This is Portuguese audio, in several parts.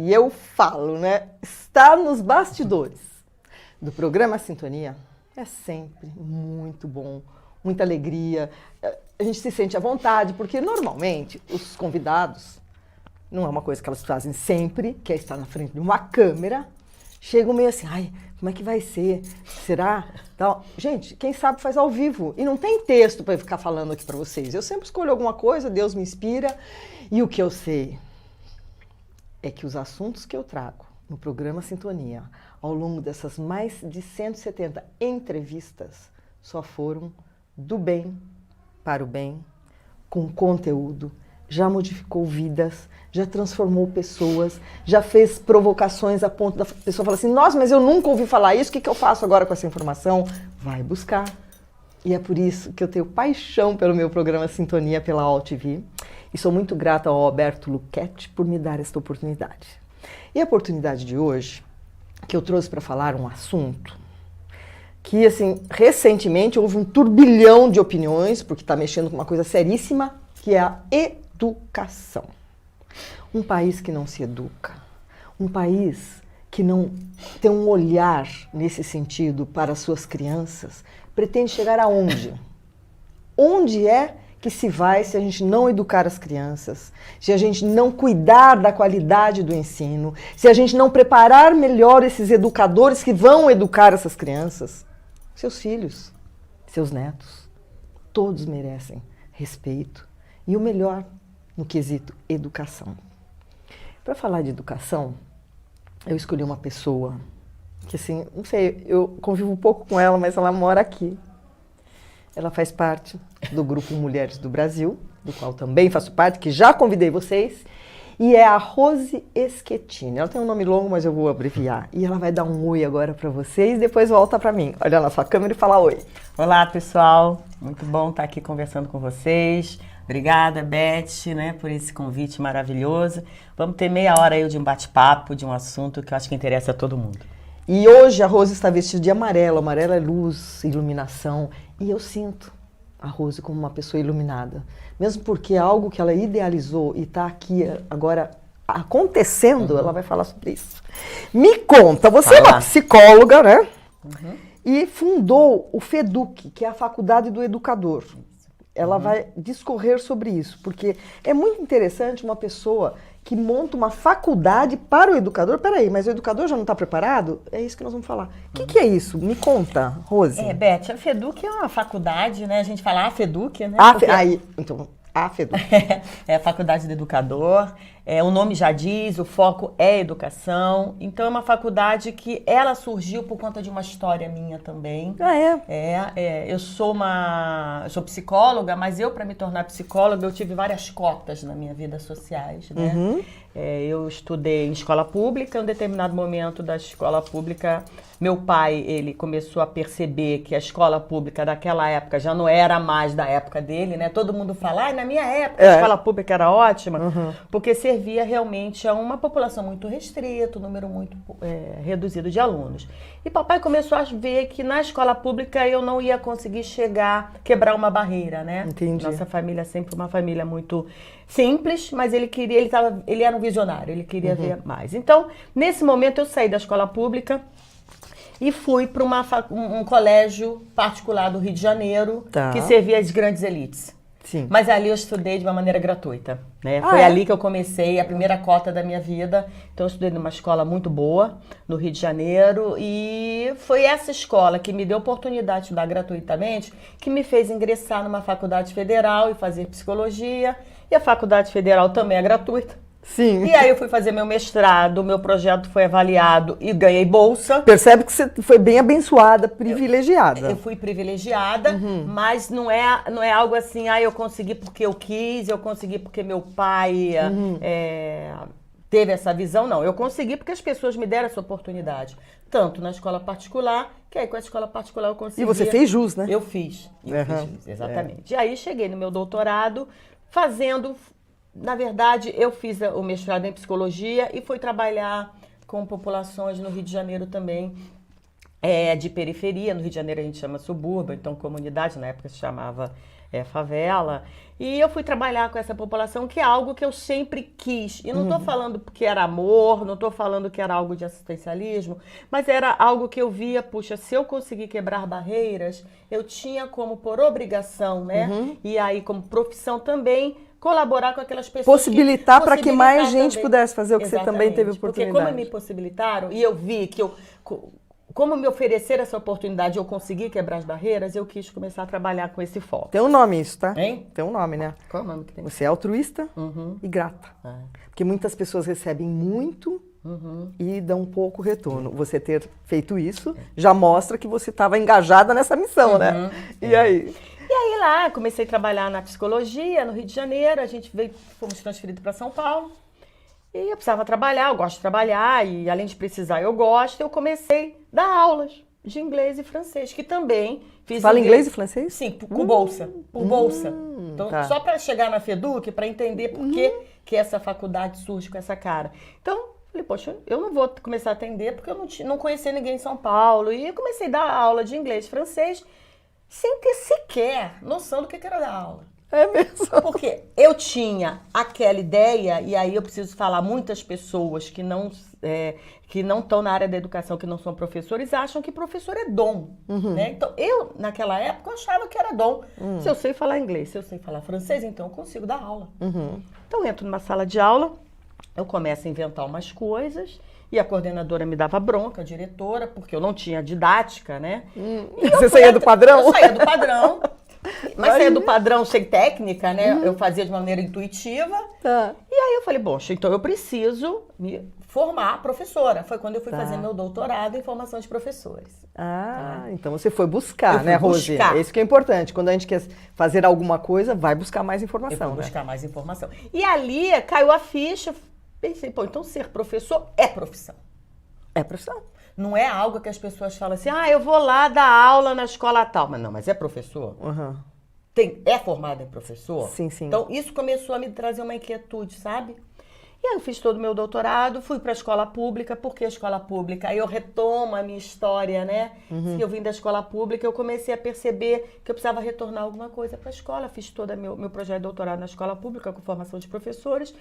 E eu falo, né? Estar nos bastidores do programa Sintonia é sempre muito bom, muita alegria. A gente se sente à vontade, porque normalmente os convidados, não é uma coisa que elas fazem sempre, que é estar na frente de uma câmera, chegam meio assim, ai, como é que vai ser? Será? Então, gente, quem sabe faz ao vivo. E não tem texto para eu ficar falando aqui para vocês. Eu sempre escolho alguma coisa, Deus me inspira. E o que eu sei é que os assuntos que eu trago no programa Sintonia, ao longo dessas mais de 170 entrevistas, só foram do bem para o bem, com conteúdo, já modificou vidas, já transformou pessoas, já fez provocações a ponto da pessoa falar assim, nossa, mas eu nunca ouvi falar isso, o que eu faço agora com essa informação? Vai buscar. E é por isso que eu tenho paixão pelo meu programa Sintonia pela AllTV. E sou muito grata ao Alberto Luchetti por me dar esta oportunidade. E a oportunidade de hoje, que eu trouxe para falar um assunto que, assim, recentemente houve um turbilhão de opiniões, porque está mexendo com uma coisa seríssima, que é a educação. Um país que não se educa, um país que não tem um olhar nesse sentido para as suas crianças, pretende chegar aonde? Onde é que se vai se a gente não educar as crianças, se a gente não cuidar da qualidade do ensino, se a gente não preparar melhor esses educadores que vão educar essas crianças? Seus filhos, seus netos, todos merecem respeito e o melhor no quesito educação. Para falar de educação, eu escolhi uma pessoa que, assim, não sei, eu convivo um pouco com ela, mas ela mora aqui. Ela faz parte do Grupo Mulheres do Brasil, do qual também faço parte, que já convidei vocês, e é a Rose Schettini. Ela tem um nome longo, mas eu vou abreviar. E ela vai dar um oi agora para vocês, depois volta para mim. Olha na sua câmera e fala oi. Olá, pessoal. Muito bom estar aqui conversando com vocês. Obrigada, Beth, né, por esse convite maravilhoso. Vamos ter meia hora aí de um bate-papo, de um assunto que eu acho que interessa a todo mundo. E hoje a Rose está vestida de amarelo. Amarelo é luz, iluminação. E eu sinto a Rose como uma pessoa iluminada. Mesmo porque é algo que ela idealizou e está aqui agora acontecendo, ela vai falar sobre isso. Me conta, você é uma psicóloga, né? E fundou o FEDUC, que é a Faculdade do Educador. Ela vai discorrer sobre isso, porque é muito interessante uma pessoa que monta uma faculdade para o educador. Peraí, mas o educador já não está preparado? É isso que nós vamos falar. O que é isso? Me conta, Rose. Beth, a FEDUC é uma faculdade, né? A gente fala a FEDUC, né? Então, a FEDUC. É a Faculdade do Educador. O nome já diz, o foco é educação. Então, é uma faculdade que ela surgiu por conta de uma história minha também. Ah, é? Eu sou psicóloga, mas para me tornar psicóloga, eu tive várias cotas na minha vida sociais, né? Eu estudei em escola pública, em um determinado momento da escola pública, meu pai, ele começou a perceber que a escola pública daquela época já não era mais da época dele, né? Todo mundo fala, na minha época a escola pública era ótima, porque servia realmente a uma população muito restrita, um número muito reduzido de alunos. E papai começou a ver que na escola pública eu não ia conseguir quebrar uma barreira, né? Entendi. Nossa família é sempre uma família muito simples, mas ele era um visionário, ele queria ver mais. Então, nesse momento eu saí da escola pública e fui para um colégio particular do Rio de Janeiro, que servia as grandes elites. Sim. Mas ali eu estudei de uma maneira gratuita, né? Foi ali que eu comecei a primeira cota da minha vida. Então eu estudei numa escola muito boa, no Rio de Janeiro, e foi essa escola que me deu a oportunidade de estudar gratuitamente, que me fez ingressar numa faculdade federal e fazer psicologia. E a faculdade federal também é gratuita. Sim. E aí eu fui fazer meu mestrado, meu projeto foi avaliado e ganhei bolsa. Percebe que você foi bem abençoada, privilegiada. Eu fui privilegiada, mas não é algo assim, eu consegui porque eu quis, eu consegui porque meu pai teve essa visão. Não, eu consegui porque as pessoas me deram essa oportunidade. Tanto na escola particular, que aí com a escola particular eu consegui. E você fez jus, né? Eu fiz jus, exatamente. E aí cheguei no meu doutorado fazendo... Na verdade, eu fiz o mestrado em psicologia e fui trabalhar com populações no Rio de Janeiro também, de periferia. No Rio de Janeiro a gente chama subúrbio, então comunidade, na época se chamava favela. E eu fui trabalhar com essa população, que é algo que eu sempre quis. E não estou falando porque era amor, não estou falando que era algo de assistencialismo, mas era algo que eu via, puxa, se eu conseguir quebrar barreiras, eu tinha como por obrigação, né? E aí como profissão também, colaborar com aquelas pessoas. Possibilitar para que mais gente pudesse fazer o que você também teve oportunidade. Porque como me possibilitaram, e eu vi que como me oferecer essa oportunidade, eu consegui quebrar as barreiras, eu quis começar a trabalhar com esse foco. Tem um nome isso, tá? Hein? Tem um nome, né? Qual é o nome que tem? Você é altruísta e grata. Porque muitas pessoas recebem muito e dão pouco retorno. Você ter feito isso já mostra que você estava engajada nessa missão, né? E aí? E aí lá, comecei a trabalhar na psicologia, no Rio de Janeiro, fomos transferidos para São Paulo. E eu precisava trabalhar, eu gosto de trabalhar, e além de precisar, eu gosto. Eu comecei a dar aulas de inglês e francês, que também fiz. Fala inglês e francês? Sim, com bolsa. Por bolsa. Então, só para chegar na FEDUC, para entender por que essa faculdade surge com essa cara. Então, falei, poxa, eu não vou começar a atender porque eu não conhecia ninguém em São Paulo. E eu comecei a dar aula de inglês e francês sem ter sequer noção do que era dar aula. É mesmo? Porque eu tinha aquela ideia, e aí eu preciso falar, muitas pessoas que não estão na área da educação, que não são professores, acham que professor é dom. Né? Então, eu, naquela época, eu achava que era dom. Se eu sei falar inglês, se eu sei falar francês, então eu consigo dar aula. Então, eu entro numa sala de aula, eu começo a inventar umas coisas, e a coordenadora me dava bronca, a diretora, porque eu não tinha didática, né? Você saía do padrão? Eu saía do padrão. Mas saía do padrão sem técnica, né? Eu fazia de maneira intuitiva. E aí eu falei, poxa, então eu preciso me formar professora. Foi quando eu fui fazer meu doutorado em formação de professores. Então você foi buscar, né, Rose? Isso que é importante. Quando a gente quer fazer alguma coisa, vai buscar mais informação. Eu fui buscar mais informação. E ali caiu a ficha, pensei, pô, então ser professor é profissão. É profissão. Não é algo que as pessoas falam assim, eu vou lá dar aula na escola tal. Mas é professor? É formado em professor? Sim, sim. Então, isso começou a me trazer uma inquietude, sabe? E aí eu fiz todo o meu doutorado, fui para a escola pública. Por que a escola pública? Aí eu retomo a minha história, né? Eu vim da escola pública, eu comecei a perceber que eu precisava retornar alguma coisa para a escola. Fiz todo meu projeto de doutorado na escola pública, com formação de professores.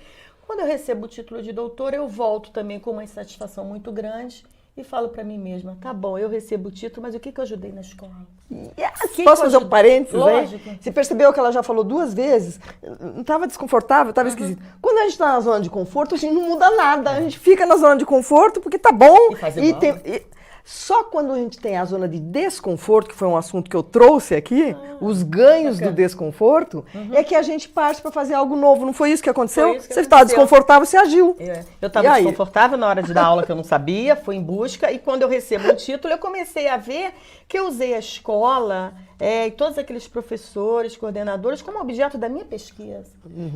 Quando eu recebo o título de doutor, eu volto também com uma insatisfação muito grande. E falo pra mim mesma, tá bom, eu recebo o título, mas o que eu ajudei na escola? Posso fazer um parênteses aí? Lógico. Você percebeu que ela já falou 2 vezes? Estava desconfortável, estava esquisito. Quando a gente está na zona de conforto, a gente não muda nada. A gente fica na zona de conforto porque tá bom. E faz igual. Só quando a gente tem a zona de desconforto, que foi um assunto que eu trouxe aqui, os ganhos do desconforto, é que a gente parte para fazer algo novo. Não foi isso que aconteceu? Você estava desconfortável, você agiu. Eu estava desconfortável na hora de dar aula que eu não sabia, fui em busca, e quando eu recebo um título, eu comecei a ver que eu usei a escola e todos aqueles professores, coordenadores, como objeto da minha pesquisa.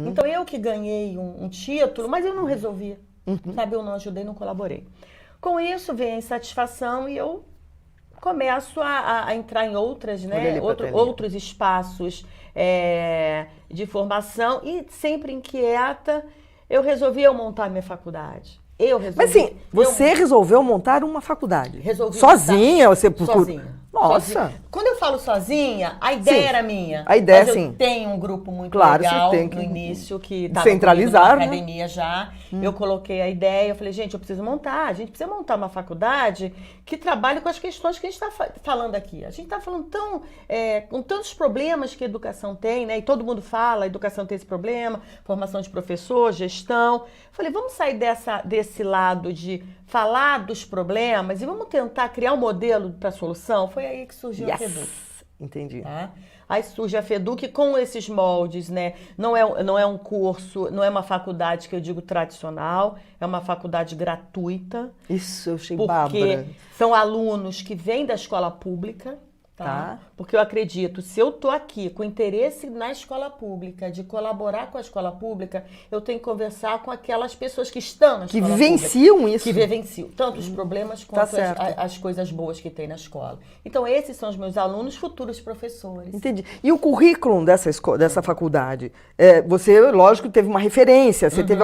Então, eu que ganhei um título, mas eu não resolvi. Sabe, eu não ajudei, não colaborei. Com isso vem a insatisfação e eu começo a entrar em outros espaços de formação, e sempre inquieta, eu resolvi montar minha faculdade. Mas sim, você resolveu montar uma faculdade? Resolvi. Sozinha? Sozinha. Nossa! Sozinha. Quando eu falo sozinha, a ideia era minha. A ideia, mas sim. Eu tenho um grupo muito legal no início que estava centralizar, na academia já. Eu coloquei a ideia, eu falei, gente, a gente precisa montar uma faculdade que trabalhe com as questões que a gente está falando aqui. A gente está falando com tantos problemas que a educação tem, né? E todo mundo fala, a educação tem esse problema, formação de professor, gestão. Falei, vamos sair desse lado de falar dos problemas e vamos tentar criar um modelo para a solução. Foi aí que surgiu a FEDUC. Entendi. Tá? Aí surge a FEDUC com esses moldes, né? Não é um curso, não é uma faculdade que eu digo tradicional, é uma faculdade gratuita. Isso, eu achei bárbara. Porque são alunos que vêm da escola pública. Tá? Porque eu acredito, se eu tô aqui com interesse na escola pública, de colaborar com a escola pública, eu tenho que conversar com aquelas pessoas que estão na escola pública. Que vivenciam isso. Que vivenciam tanto os problemas quanto as coisas boas que tem na escola. Então, esses são os meus alunos, futuros professores. Entendi. E o currículo dessa faculdade? Você, lógico, teve uma referência. Você teve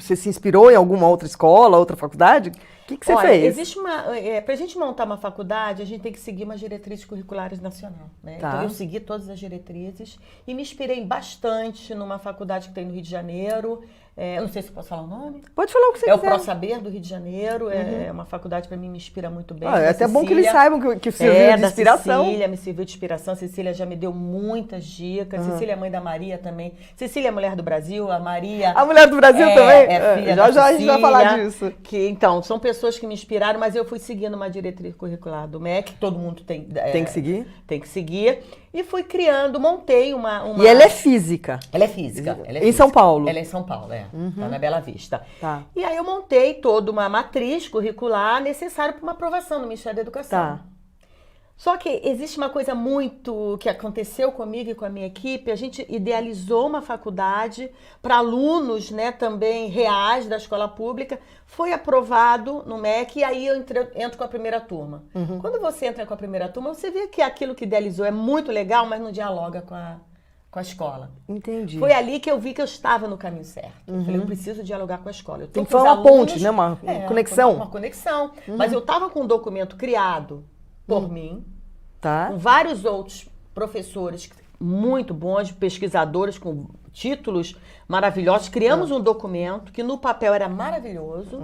você se inspirou em alguma outra escola, outra faculdade? que você Olha, fez? existe para a gente montar uma faculdade, a gente tem que seguir umas diretrizes curriculares nacional, né? Tá. Então eu segui todas as diretrizes e me inspirei bastante numa faculdade que tem no Rio de Janeiro. Eu não sei se posso falar o nome. Pode falar o que você É o quiser. ProSaber do Rio de Janeiro. É uma faculdade, para mim, me inspira muito bem. É até bom que eles saibam que serviu de inspiração. Cecília me serviu de inspiração. Cecília já me deu muitas dicas. Cecília é mãe da Maria também. Cecília é mulher do Brasil. A Maria... A mulher do Brasil também? É filha já da a gente vai falar disso. Então, são pessoas que me inspiraram, mas eu fui seguindo uma diretriz curricular do MEC, que todo mundo tem que seguir. Tem que seguir. E fui criando, montei uma... E ela é física? Ela é física. Em São Paulo? Ela é em São Paulo, Tá na Bela Vista. Tá. E aí eu montei toda uma matriz curricular necessária para uma aprovação no Ministério da Educação. Tá. Só que existe uma coisa muito que aconteceu comigo e com a minha equipe. A gente idealizou uma faculdade para alunos, né, também reais da escola pública. Foi aprovado no MEC e aí eu entro com a primeira turma. Quando você entra com a primeira turma, você vê que aquilo que idealizou é muito legal, mas não dialoga com a escola. Entendi. Foi ali que eu vi que eu estava no caminho certo. Eu falei, eu preciso dialogar com a escola. Tem que fazer uma ponte, né? Uma conexão. Uma conexão. Mas eu estava com um documento criado por mim, tá, com vários outros professores muito bons, pesquisadores com títulos maravilhosos. Criamos um documento que no papel era maravilhoso.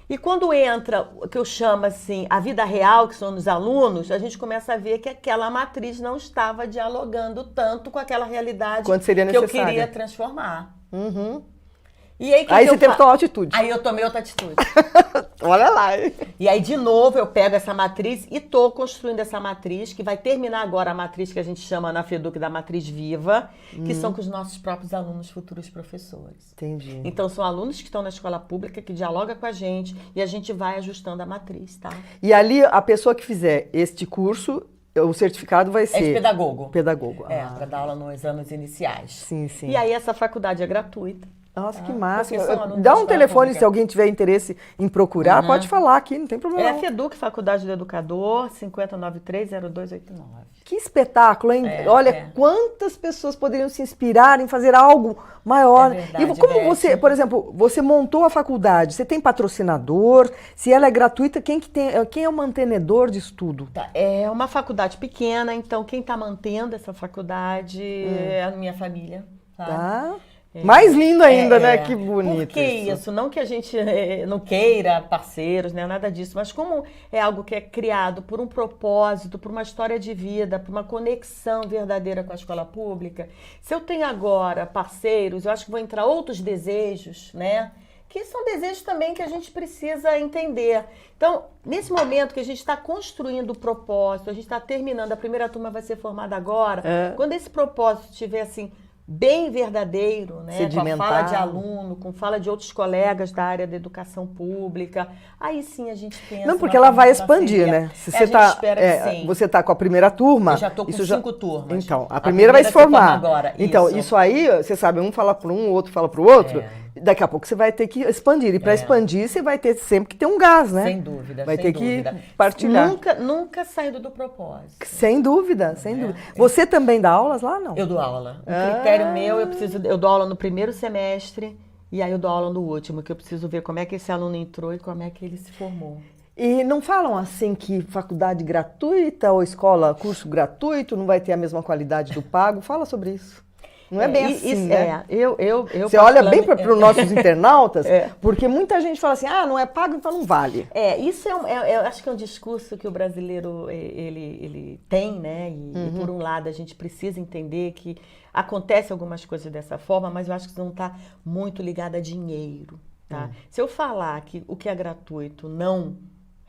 E quando entra o que eu chamo assim, a vida real, que são os alunos, a gente começa a ver que aquela matriz não estava dialogando tanto com aquela realidade quanto seria que eu necessária. queria transformar. E aí, você teve tua atitude. Aí eu tomei outra atitude. Olha lá. E aí, de novo, eu pego essa matriz e estou construindo essa matriz, que vai terminar agora a matriz que a gente chama na FEDUC da matriz viva, que são com os nossos próprios alunos, futuros professores. Entendi. Então, são alunos que estão na escola pública, que dialogam com a gente, e a gente vai ajustando a matriz, tá? E ali, a pessoa que fizer este curso, o certificado vai ser... É de pedagogo. Pedagogo. Para dar aula nos anos iniciais. Sim, sim. E aí, essa faculdade é gratuita. Nossa, que massa. Dá Dá um telefone se alguém tiver interesse em procurar, pode falar aqui, não tem problema. É a FEDUC, Faculdade do Educador, 5093-0289. Que espetáculo, hein? Olha, quantas pessoas poderiam se inspirar em fazer algo maior. Verdade, e como você, por exemplo, você montou a faculdade, você tem patrocinador? Se ela é gratuita, quem é o mantenedor disso tudo? É uma faculdade pequena, então quem está mantendo essa faculdade é a minha família. Sabe? Tá. Mais lindo ainda, né? Que bonito. Por que isso? Não que a gente não queira parceiros, né? Nada disso, mas como é algo que é criado por um propósito, por uma história de vida, por uma conexão verdadeira com a escola pública, se eu tenho agora parceiros, eu acho que vão entrar outros desejos, né? Que são desejos também que a gente precisa entender. Então, nesse momento que a gente está construindo o propósito, a gente está terminando, a primeira turma vai ser formada agora, quando esse propósito estiver assim, bem verdadeiro, né? Com a fala de aluno, com fala de outros colegas da área da educação pública, aí sim a gente pensa... Não, porque ela vai expandir, né? Se você tá, espera que sim. Você está com a primeira turma... Eu já estou com 5 turmas. Então, a primeira vai se formar. Agora. Então, isso aí, você sabe, um fala para um, o outro fala para o outro... Daqui a pouco você vai ter que expandir. E para expandir, você vai ter sempre que ter um gás, né? Sem dúvida. Vai ter que partilhar. Nunca saindo do propósito. Sem dúvida, sem dúvida. Você também dá aulas lá, não? Eu dou aula. O critério meu, eu dou aula no primeiro semestre e aí eu dou aula no último, que eu preciso ver como é que esse aluno entrou e como é que ele se formou. E não falam assim que faculdade gratuita ou escola, curso gratuito, não vai ter a mesma qualidade do pago? Fala sobre isso. Não é bem assim, né? Você olha bem para os nossos internautas, porque muita gente fala assim, não é pago, então não vale. Isso eu acho que é um discurso que o brasileiro ele tem, né? E por um lado a gente precisa entender que acontece algumas coisas dessa forma, mas eu acho que isso não está muito ligado a dinheiro, tá? Se eu falar que o que é gratuito não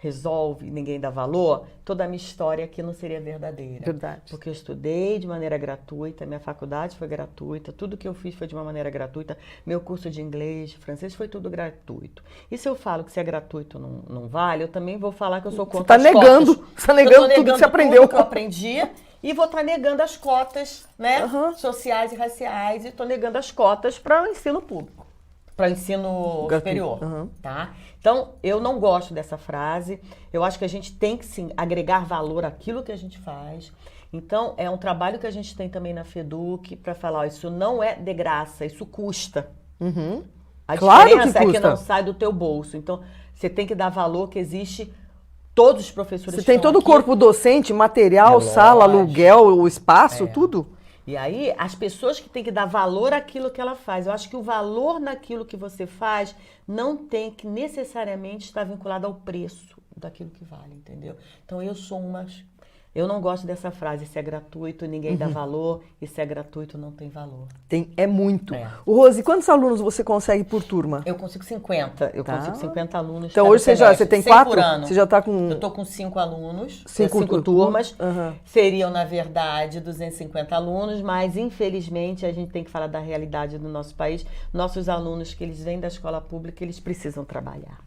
resolve, ninguém dá valor, toda a minha história aqui não seria verdadeira. Verdade. Porque eu estudei de maneira gratuita, minha faculdade foi gratuita, tudo que eu fiz foi de uma maneira gratuita, meu curso de inglês, de francês foi tudo gratuito. E se eu falo que se é gratuito não vale, eu também vou falar que eu sou contra as cotas. Você está negando tudo que você aprendeu. Tudo que eu aprendi e vou estar negando as cotas, né, sociais e raciais, e estou negando as cotas para o ensino público, para o ensino superior, tá? Então, eu não gosto dessa frase. Eu acho que a gente tem que, sim, agregar valor àquilo que a gente faz. Então, é um trabalho que a gente tem também na FEDUC para falar, isso não é de graça, isso custa. A Claro que diferença é que custa. não sai do teu bolso. Então, você tem que dar valor que existe todos os professores Você que tem estão todo o aqui. corpo docente, material, É sala, lógico. aluguel, o espaço, tudo. E aí, as pessoas que têm que dar valor àquilo que ela faz. Eu acho que o valor naquilo que você faz não tem que necessariamente estar vinculado ao preço daquilo que vale, entendeu? Então, eu não gosto dessa frase, se é gratuito, ninguém dá valor, e se é gratuito, não tem valor. É muito. É. O Rose, quantos alunos você consegue por turma? Eu consigo 50. Eu Tá. consigo 50 alunos. Então cada hoje você semestre, tem 100 4? por ano. Você já está com... Eu tô com 5 alunos, Cinco turmas. Aham. Seriam, na verdade, 250 alunos, mas infelizmente a gente tem que falar da realidade do nosso país. Nossos alunos que eles vêm da escola pública, eles precisam trabalhar.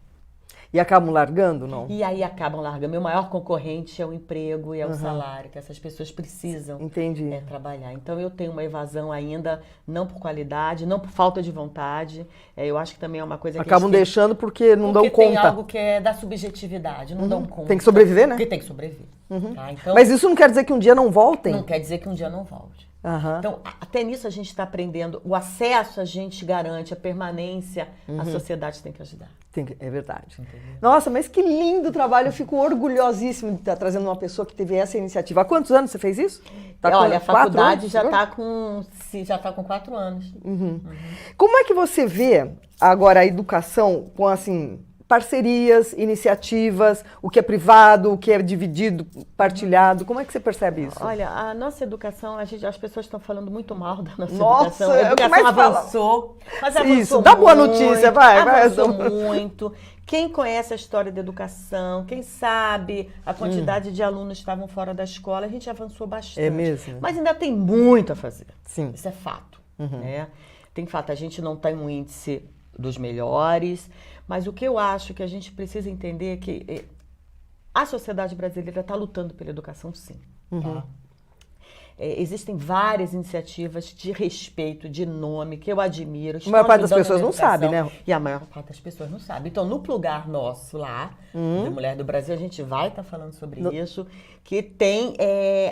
E acabam largando, não? E aí acabam largando. Meu maior concorrente é o emprego e é o salário, que essas pessoas precisam Entendi. trabalhar. Então eu tenho uma evasão ainda, não por qualidade, não por falta de vontade. Eu acho que também é uma coisa que Acabam a gente deixando porque não dão porque tem conta. algo que é da subjetividade, não dão conta. Tem que sobreviver, né? Porque tem que sobreviver. Tá? Então, Mas isso não quer dizer que um dia não voltem? não quer dizer que um dia não volte. Aham. Então, até nisso a gente está aprendendo. O acesso a gente garante, a permanência, a sociedade tem que ajudar. É verdade. Entendeu? Nossa, mas que lindo trabalho. Eu fico orgulhosíssima de estar trazendo uma pessoa que teve essa iniciativa. Há quantos anos você fez isso? Olha, a com 4 faculdade anos? já está com 4 anos. Como é que você vê agora a educação com, assim, parcerias, iniciativas, o que é privado, o que é dividido, partilhado? Como é que você percebe isso? Olha, a nossa educação, as pessoas estão falando muito mal da nossa Nossa, educação. A é o que educação mais fala. avançou, mas Isso, avançou dá boa muito, notícia, vai. avançou muito. Quem conhece a história da educação, quem sabe a quantidade de alunos que estavam fora da escola, a gente avançou bastante. É mesmo? Mas ainda tem muito a fazer. Sim. Isso é fato. Né? Tem fato, a gente não tem um índice dos melhores, mas o que eu acho que a gente precisa entender é que a sociedade brasileira está lutando pela educação, sim. Tá? Existem várias iniciativas de respeito, de nome, que eu admiro. A maior parte das estão pessoas ajudando na não sabe, educação, né? E a maior parte das pessoas não sabe. Então, no plugar nosso lá, da Mulher do Brasil, a gente vai estar falando sobre isso, que tem...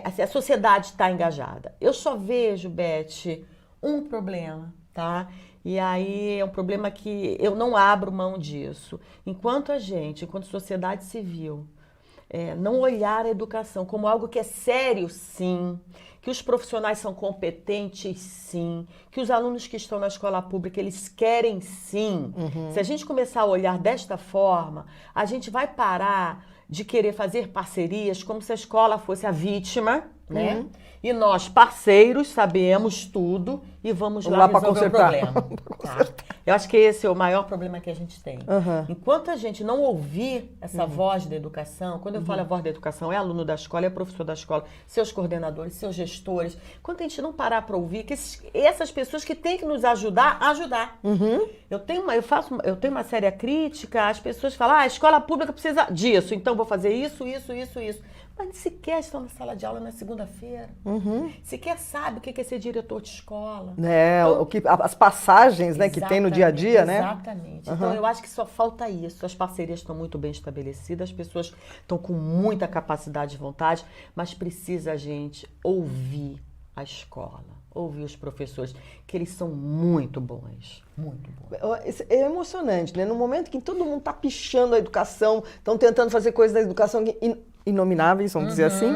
assim, a sociedade está engajada. Eu só vejo, Beth, um problema, tá? E aí é um problema que eu não abro mão disso. Enquanto sociedade civil, não olhar a educação como algo que é sério, sim, que os profissionais são competentes, sim, que os alunos que estão na escola pública, eles querem, sim. Se a gente começar a olhar desta forma, a gente vai parar de querer fazer parcerias como se a escola fosse a vítima, né? E nós, parceiros, sabemos tudo e vamos lá pra resolver o consertar. problema. Tá? Eu acho que esse é o maior problema que a gente tem. Enquanto a gente não ouvir essa voz da educação, quando eu falo a voz da educação, é aluno da escola, é professor da escola, seus coordenadores, seus gestores, quando a gente não parar para ouvir, que essas pessoas que têm que nos ajudar, ajudar. Eu tenho uma séria crítica, as pessoas falam, a escola pública precisa disso, então vou fazer isso. Mas sequer estão na sala de aula na segunda-feira. Sequer sabe o que é ser diretor de escola. As passagens, né, que tem no dia a dia, né? Exatamente. Então, eu acho que só falta isso. As parcerias estão muito bem estabelecidas, as pessoas estão com muita capacidade e vontade, mas precisa a gente ouvir a escola, ouvir os professores, que eles são muito bons. Muito bons. É emocionante, né? No momento que todo mundo está pichando a educação, estão tentando fazer coisas da educação inomináveis, vamos dizer assim,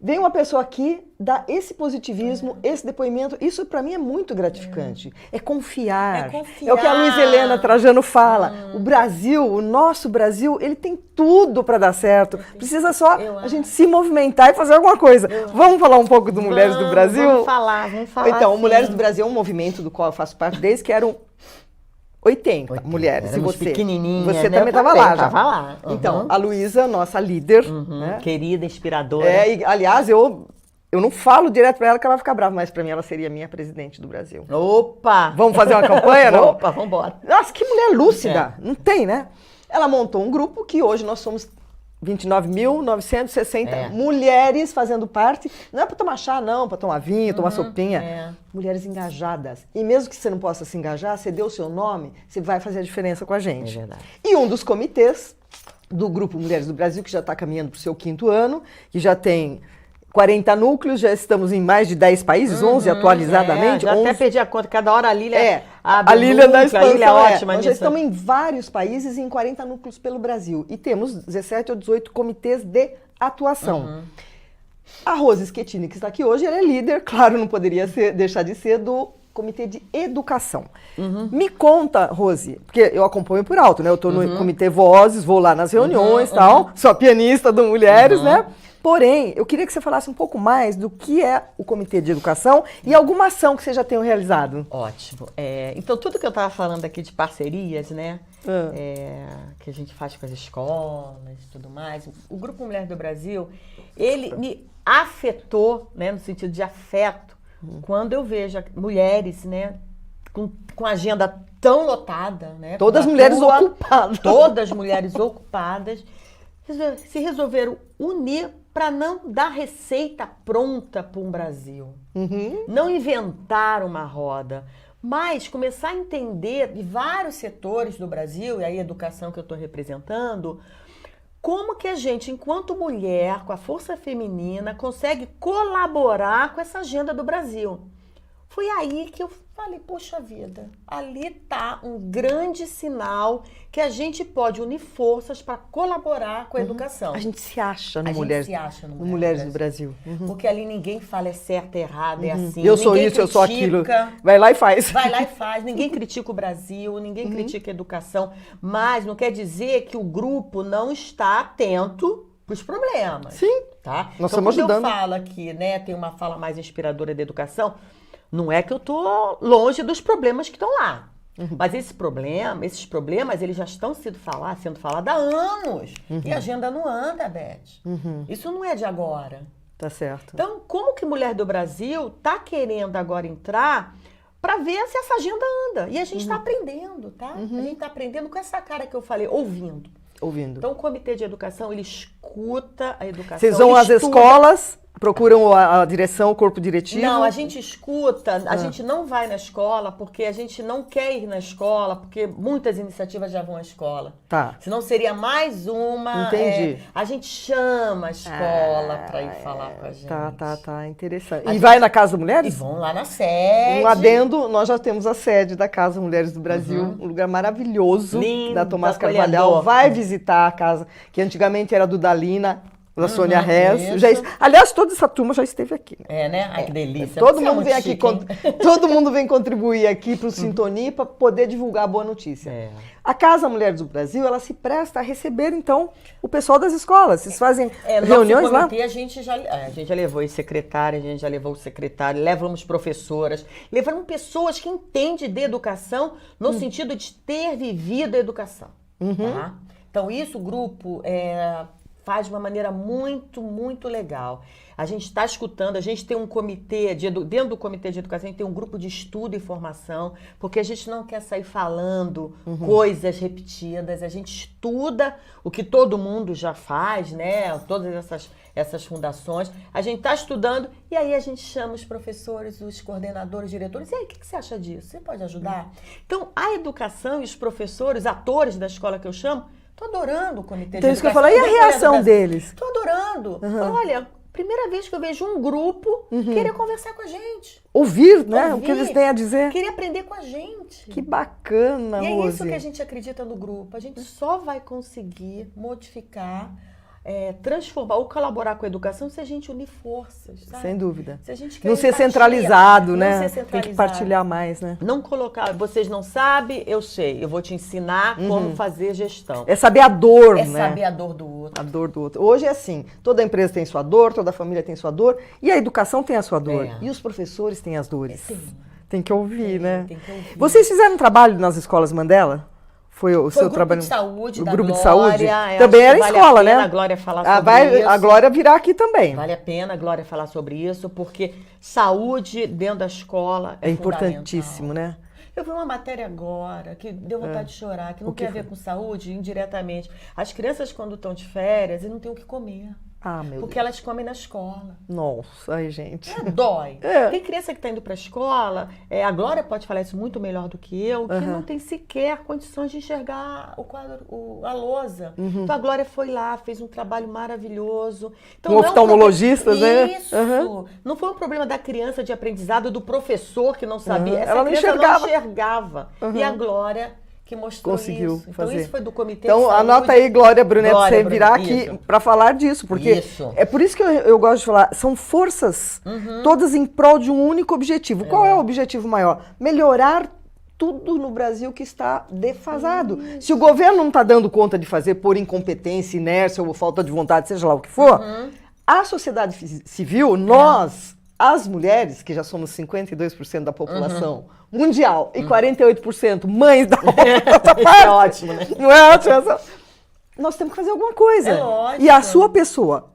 vem uma pessoa aqui, dá esse positivismo, esse depoimento, isso para mim é muito gratificante. É confiar. É o que a Luiz Helena Trajano fala. O Brasil, o nosso Brasil, ele tem tudo para dar certo. Precisa só a gente se movimentar e fazer alguma coisa. Vamos falar um pouco do Mulheres do Brasil? Vamos falar. Então, o sim. Mulheres do Brasil é um movimento do qual eu faço parte desde que eram 80 mulheres. E você? Pequenininha, Você né? também estava lá já. Tava lá. Então, a Luísa, nossa líder, né? Querida, inspiradora. E, aliás, eu não falo direto para ela que ela vai ficar brava, mas para mim ela seria a minha presidente do Brasil. Opa! Vamos fazer uma campanha, não? Opa, vamos embora. Nossa, que mulher lúcida. Não tem, né? Ela montou um grupo que hoje nós somos 29.960 mulheres fazendo parte. Não é para tomar chá, não, para tomar vinho, tomar sopinha. Mulheres engajadas. E mesmo que você não possa se engajar, você deu o seu nome, você vai fazer a diferença com a gente. É verdade. E um dos comitês do Grupo Mulheres do Brasil, que já está caminhando para o seu 5º ano, que já tem 40 núcleos, já estamos em mais de 10 países, 11 atualizadamente. Já 11. até perdi a conta, cada hora a Lília A Lília da expansão, a Lília é ótima Nós já nisso. estamos em vários países e em 40 núcleos pelo Brasil. E temos 17 ou 18 comitês de atuação. A Rose Schettini, que está aqui hoje, ela é líder, claro, não poderia deixar de ser, do Comitê de Educação. Me conta, Rose, porque eu acompanho por alto, né? Eu estou no Comitê Vozes, vou lá nas reuniões e tal, sou pianista do Mulheres, né? Porém, eu queria que você falasse um pouco mais do que é o Comitê de Educação e alguma ação que você já tenha realizado. Ótimo. Então, tudo que eu estava falando aqui de parcerias, né? Que a gente faz com as escolas e tudo mais. O Grupo Mulher do Brasil, ele me afetou, né? No sentido de afeto, quando eu vejo mulheres, né? Com agenda tão lotada, né? Todas mulheres ocupadas. Todas mulheres ocupadas se resolveram unir para não dar receita pronta para um Brasil. Não inventar uma roda, mas começar a entender de vários setores do Brasil, e aí a educação que eu estou representando, como que a gente, enquanto mulher, com a força feminina, consegue colaborar com essa agenda do Brasil. Foi aí que eu falei, poxa vida, ali está um grande sinal que a gente pode unir forças para colaborar com a educação. A gente se acha no A gente Mulheres, se acha no Mulheres do Brasil. Porque ali ninguém fala é certo, é errado, é assim. Eu sou Ninguém isso, eu sou aquilo. critica. Vai lá e faz. Vai lá e faz. Ninguém critica o Brasil, ninguém critica a educação. Mas não quer dizer que o grupo não está atento para os problemas. Sim. Tá? Nós então, estamos quando ajudando. eu falo aqui, né, tem uma fala mais inspiradora da educação, não é que eu estou longe dos problemas que estão lá. Mas esses problemas, eles já estão sendo falados há anos. E a agenda não anda, Beth. Isso não é de agora. Tá certo. Então, como que Mulher do Brasil está querendo agora entrar para ver se essa agenda anda? E a gente está aprendendo, tá? A gente está aprendendo com essa cara que eu falei, ouvindo. Então, o Comitê de Educação, ele escuta a educação. Vocês vão às escolas, procuram a direção, o corpo diretivo? Não, a gente escuta, a gente não vai na escola porque a gente não quer ir na escola, porque muitas iniciativas já vão à escola. Tá. Senão seria mais uma. Entendi. A gente chama a escola para ir falar com a gente. Tá, interessante. E vai na Casa Mulheres? E vão lá na sede. Um adendo, nós já temos a sede da Casa Mulheres do Brasil, um lugar maravilhoso, Lindo, da Tomás acolhedor. Carvalhal. Vai visitar a casa, que antigamente era do Dalina, da Sônia Rez. isso. Aliás, toda essa turma já esteve aqui. Né? Ai, que delícia. Todo Você é mundo muito vem aqui, chique, hein? todo mundo vem contribuir aqui para o Sintonia para poder divulgar a boa notícia. A Casa Mulheres do Brasil, ela se presta a receber, então, o pessoal das escolas. Vocês fazem reuniões lá? No comitê, a gente já levou secretária, a gente já levou o secretário, levamos professoras, levamos pessoas que entendem de educação no sentido de ter vivido a educação. Tá? Então, isso o grupo faz de uma maneira muito, muito legal. A gente está escutando, a gente tem um comitê, dentro do Comitê de Educação, a gente tem um grupo de estudo e formação, porque a gente não quer sair falando coisas repetidas, a gente estuda o que todo mundo já faz, né? Todas essas fundações, a gente está estudando e aí a gente chama os professores, os coordenadores, diretores, e aí, o que você acha disso? Você pode ajudar? Então, a educação e os professores, atores da escola que eu chamo, estou adorando o Comitê de Educação. Então, isso que eu falei, e a reação deles? Estou adorando. Olha, primeira vez que eu vejo um grupo querer conversar com a gente. Ouvir, né? O que eles têm a dizer. Querer aprender com a gente. Que bacana, Rose. E é isso que a gente acredita no grupo. A gente só vai conseguir modificar, transformar ou colaborar com a educação se a gente unir forças, sabe? Sem dúvida. Se a gente quer não ser empatia, centralizado, né? Não ser centralizado. Tem que partilhar mais, né? Não colocar, vocês não sabem, eu sei. Eu vou te ensinar como fazer gestão. É saber a dor, né? né? É saber a dor do outro. A dor do outro. Hoje é assim, toda empresa tem sua dor, toda família tem sua dor, e a educação tem a sua dor. E os professores têm as dores. Tem que ouvir, né? Tem que ouvir. Vocês fizeram um trabalho nas escolas Mandela? Foi o seu trabalho? De saúde, o da grupo Glória, de saúde? Também era vale escola, a pena né? A Glória falar sobre isso. A Glória virá aqui também. Vale a pena a Glória falar sobre isso, porque saúde dentro da escola é importantíssimo, né? Eu vi uma matéria agora que deu vontade de chorar, que não tem a ver com saúde, indiretamente. As crianças, quando estão de férias, eles não têm o que comer. Ah, meu Porque Deus. elas comem na escola. Nossa, ai, gente. Dói. É. Tem criança que está indo para a escola, a Glória pode falar isso muito melhor do que eu, que não tem sequer condições de enxergar o quadro, a lousa. Então a Glória foi lá, fez um trabalho maravilhoso. Então, Com oftalmologistas, né? Isso. Não foi um problema da criança de aprendizado, do professor que não sabia. Essa Ela não criança enxergava. não enxergava. E a Glória que mostrou Conseguiu isso. fazer. Então isso foi do comitê Então, de saúde. anota aí, Glória Bruneto, Glória você virar Bruneto, aqui isso. para falar disso, porque Isso. é por isso que eu gosto de falar, são forças todas em prol de um único objetivo. Qual é o objetivo maior? Melhorar tudo no Brasil que está defasado. Se o governo não está dando conta de fazer por incompetência, inércia ou falta de vontade, seja lá o que for, a sociedade civil, nós, as mulheres, que já somos 52% da população mundial e 48% mães da outra parte, É ótimo, né? não é ótimo? Nós temos que fazer alguma coisa. É lógico. E a sua pessoa,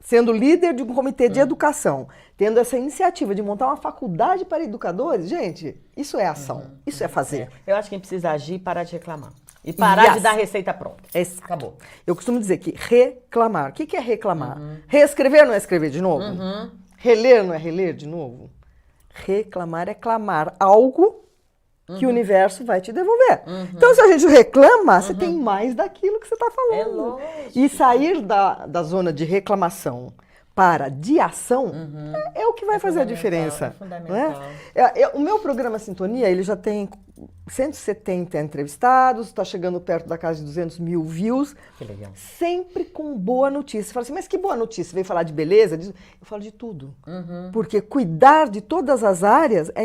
sendo líder de um comitê de educação, tendo essa iniciativa de montar uma faculdade para educadores, gente, isso é ação, isso é fazer. Eu acho que a gente precisa agir e parar de reclamar. E parar de dar receita pronta. Acabou. Eu costumo dizer que reclamar. O que é reclamar? Reescrever não é escrever de novo? Reler não é reler de novo? Reclamar é clamar algo que o universo vai te devolver. Então, se a gente reclama, você tem mais daquilo que você está falando. É lógico. E sair da zona de reclamação para de ação é o que vai fazer a diferença. É fundamental. Não é? O meu programa Sintonia, ele já tem 170 entrevistados, está chegando perto da casa de 200 mil views. Que legal. Sempre com boa notícia. Você fala assim, mas que boa notícia? Veio falar de beleza? Eu falo de tudo. Porque cuidar de todas as áreas é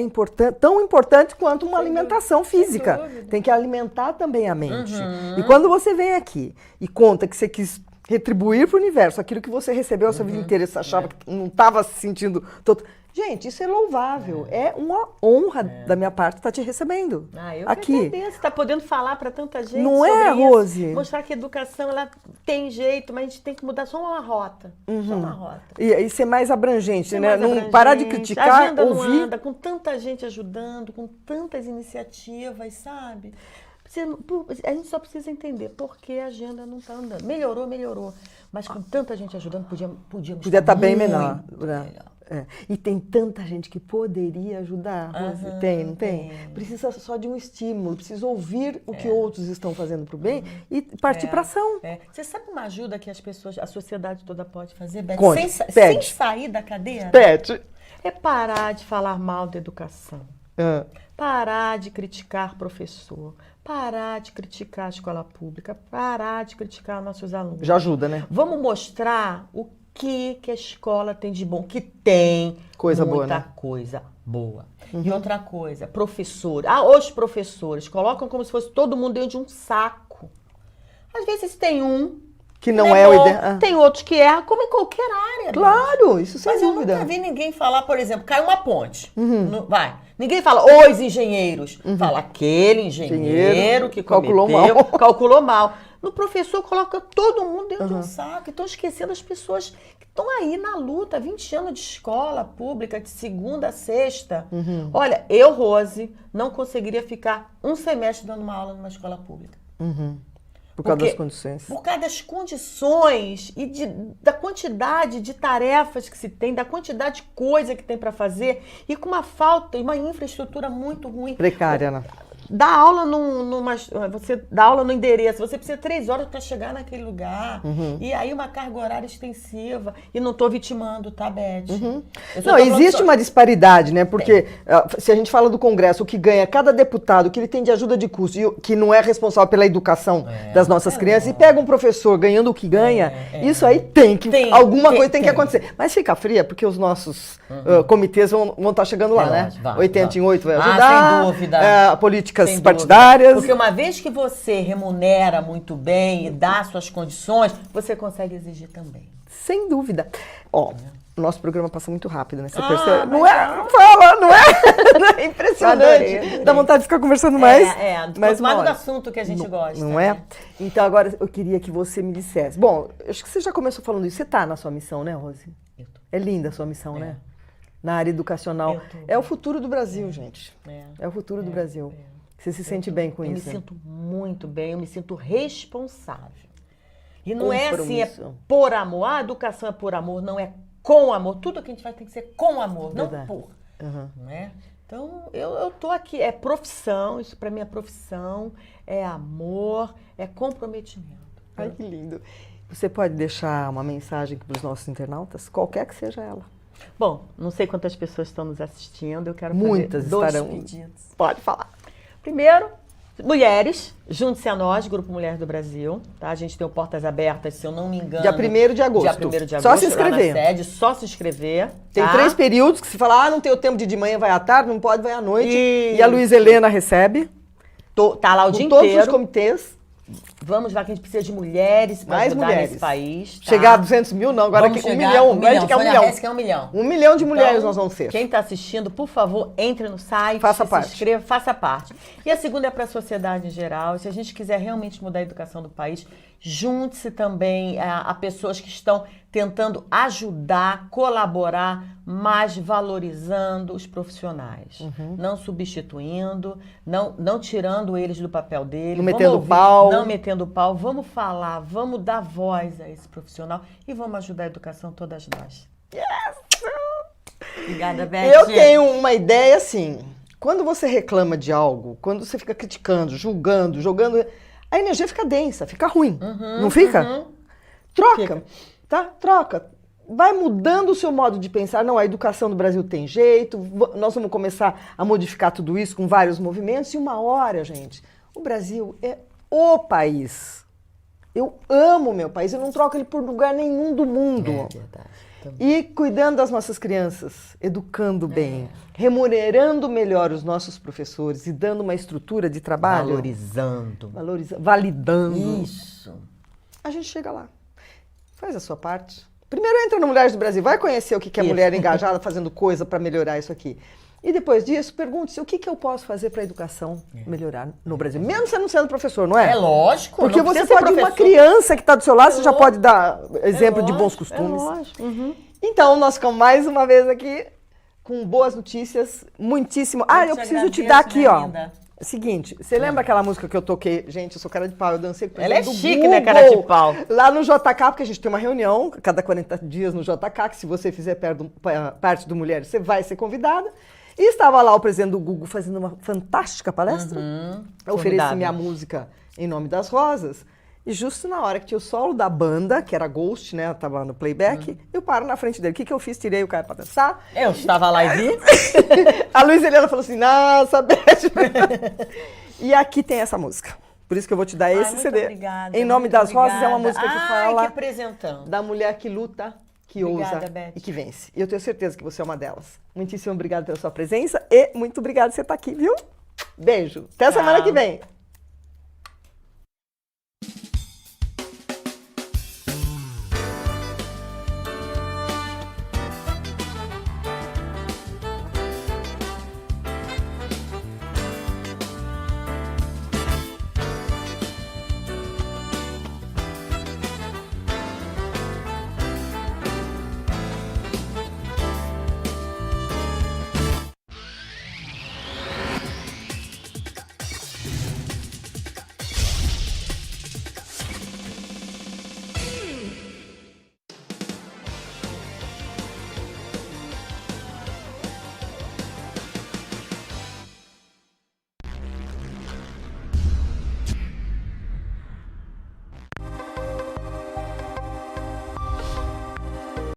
tão importante quanto uma alimentação física. Tem que alimentar também a mente. E quando você vem aqui e conta que você quis retribuir para o universo aquilo que você recebeu a sua vida inteira, você achava que não estava se sentindo todo. Gente, isso é louvável. É uma honra da minha parte estar te recebendo. Eu aqui. que agradeço, tá podendo falar para tanta gente. Não sobre é, isso. Rose? Mostrar que a educação ela tem jeito, mas a gente tem que mudar só uma rota. Só uma rota. E ser mais abrangente, Ser né? mais não abrangente. parar de A criticar, agenda ouvir. não anda, com tanta gente ajudando, com tantas iniciativas, sabe? A gente só precisa entender por que a agenda não está andando. Melhorou. Mas com tanta gente ajudando, podíamos Podia estar bem muito menor. melhor. É. E tem tanta gente que poderia ajudar, Rose. Tem, não tem? Precisa só de um estímulo, precisa ouvir o que outros estão fazendo para o bem e partir para ação. Você sabe uma ajuda que a sociedade toda pode fazer, Beth? Conte, Sem sair da cadeira? Pede. É parar de falar mal da educação. Parar de criticar professor. Parar de criticar a escola pública. Parar de criticar nossos alunos. Já ajuda, né? Vamos mostrar o que a escola tem de bom. Que tem coisa muita boa, né? coisa boa. E outra coisa, professor. Os professores colocam como se fosse todo mundo dentro de um saco. Às vezes tem um que não é o ideal. Tem outros que erram, como em qualquer área. Claro, isso sem dúvida. Mas eu nunca vi ninguém falar, por exemplo, caiu uma ponte. Vai. Ninguém fala, os engenheiros. Fala aquele engenheiro que calculou mal. No professor, coloca todo mundo dentro de um saco. Estão esquecendo as pessoas que estão aí na luta, 20 anos de escola pública, de segunda a sexta. Olha, eu, Rose, não conseguiria ficar um semestre dando uma aula numa escola pública. Por causa das condições. Por causa das condições e da quantidade de tarefas que se tem, da quantidade de coisa que tem para fazer e com uma falta e uma infraestrutura muito ruim. Precária, né? Dar aula você dá aula no endereço, você precisa 3 horas para chegar naquele lugar. E aí uma carga horária extensiva. E não estou vitimando, tá, Beth? Não, existe uma disparidade, né? Porque se a gente fala do Congresso, o que ganha cada deputado, o que ele tem de ajuda de custo, que não é responsável pela educação das nossas crianças, e pega um professor ganhando o que ganha, isso aí alguma coisa tem que acontecer. Mas fica fria, porque os nossos comitês vão estar chegando lá, né? 80 em 8 vai ajudar. Sem dúvida. Políticas partidárias. Porque uma vez que você remunera muito bem e dá suas condições, você consegue exigir também. Sem dúvida. Ó, o nosso programa passa muito rápido, né? Você percebe? Não é? Fala, não é? É impressionante. Dá vontade de ficar conversando mais. Mas mais do assunto que a gente gosta. Não é? Então agora eu queria que você me dissesse. Bom, acho que você já começou falando isso. Você está na sua missão, né, Rose? É linda a sua missão, né? Na área educacional. É o futuro do Brasil, gente. É o futuro do Brasil. Você se sente bem com isso? Eu me sinto muito bem, eu me sinto responsável. E não é assim, é compromisso. por amor. A educação é por amor, não é com amor. Tudo que a gente faz tem que ser com amor, não Verdade. por. Uhum. Não é? Então, eu tô aqui. É profissão, isso para mim é profissão, é amor, é comprometimento. Ai, que lindo. Você pode deixar uma mensagem para os nossos internautas, qualquer que seja ela. Bom, não sei quantas pessoas estão nos assistindo, eu quero Muitas fazer dois estarão. pedidos. Pode falar. Primeiro, mulheres, junte-se a nós, Grupo Mulher do Brasil, tá? A gente tem o Portas Abertas, se eu não me engano. Dia 1º de agosto. Dia 1º de agosto. Só se lá inscrever. na sede, só se inscrever. Tem tá? 3 períodos que se fala, não tenho tempo de ir de manhã, vai à tarde, não pode, vai à noite. Isso. E a Luísa Helena recebe. Tá lá o Com dia todos inteiro. os comitês. Vamos lá que a gente precisa de mulheres para Mais ajudar mulheres. nesse país. Tá? Chegar a 200 mil, não, agora Vamos que 1 chegar milhão. a 1 milhão. A gente quer 1 Foi na milhão. Res que é 1 milhão. 1 milhão de mulheres Então, nós vamos ser. Quem está assistindo, por favor, entre no site, Faça se parte. inscreva, faça parte. E a segunda é para a sociedade em geral. Se a gente quiser realmente mudar a educação do país, junte-se também a pessoas que estão tentando ajudar, colaborar, mas valorizando os profissionais. Não substituindo, não tirando eles do papel deles. Não Vamos metendo ouvir, pau. Não metendo pau. Vamos falar, vamos dar voz a esse profissional e vamos ajudar a educação todas nós. Obrigada, Beth. Eu tenho uma ideia assim, quando você reclama de algo, quando você fica criticando, julgando, jogando, a energia fica densa, fica ruim. Não fica? Troca, Fica. tá? Troca. Vai mudando o seu modo de pensar. Não, a educação do Brasil tem jeito, nós vamos começar a modificar tudo isso com vários movimentos e uma hora, gente, o Brasil é o país. Eu amo o meu país, eu não troco ele por lugar nenhum do mundo. É verdade. E cuidando das nossas crianças, educando bem, remunerando melhor os nossos professores e dando uma estrutura de trabalho. Valorizando. Validando. Isso. A gente chega lá. Faz a sua parte. Primeiro entra no Mulheres do Brasil, vai conhecer o que é Isso. mulher engajada fazendo coisa para melhorar isso aqui. E depois disso, pergunte-se o que eu posso fazer para a educação melhorar no Brasil. Mesmo você não sendo professor, não é? É lógico. Porque não você precisa ser pode, uma professor. criança que está do seu lado, você já pode dar exemplo de lógico, bons costumes. É lógico. Então, nós ficamos mais uma vez aqui com boas notícias, muitíssimo. Eu preciso te dar aqui, ó. Seguinte, você lembra aquela música que eu toquei? Gente, eu sou cara de pau, eu dancei com o Ela é presidente do chique, né, Google, cara de pau? Lá no JK, porque a gente tem uma reunião cada 40 dias no JK, que se você fizer parte do Mulheres, você vai ser convidada. E estava lá o presidente do Google fazendo uma fantástica palestra. Eu ofereci Formidável. minha música Em Nome das Rosas. E justo na hora que tinha o solo da banda, que era Ghost, né? Tava no playback, eu paro na frente dele. O que eu fiz? Tirei o cara pra dançar. Eu estava lá e vi. A Luísa Helena falou assim, nossa, Beth. E aqui tem essa música. Por isso que eu vou te dar esse muito CD. obrigada, Em Nome muito das Rosas é uma obrigada. música que Ai, fala que apresentão. da mulher que luta, que Obrigada, ousa Beth. e que vence. E eu tenho certeza que você é uma delas. Muitíssimo obrigada pela sua presença e muito obrigada por você estar aqui, viu? Beijo. Até semana que vem.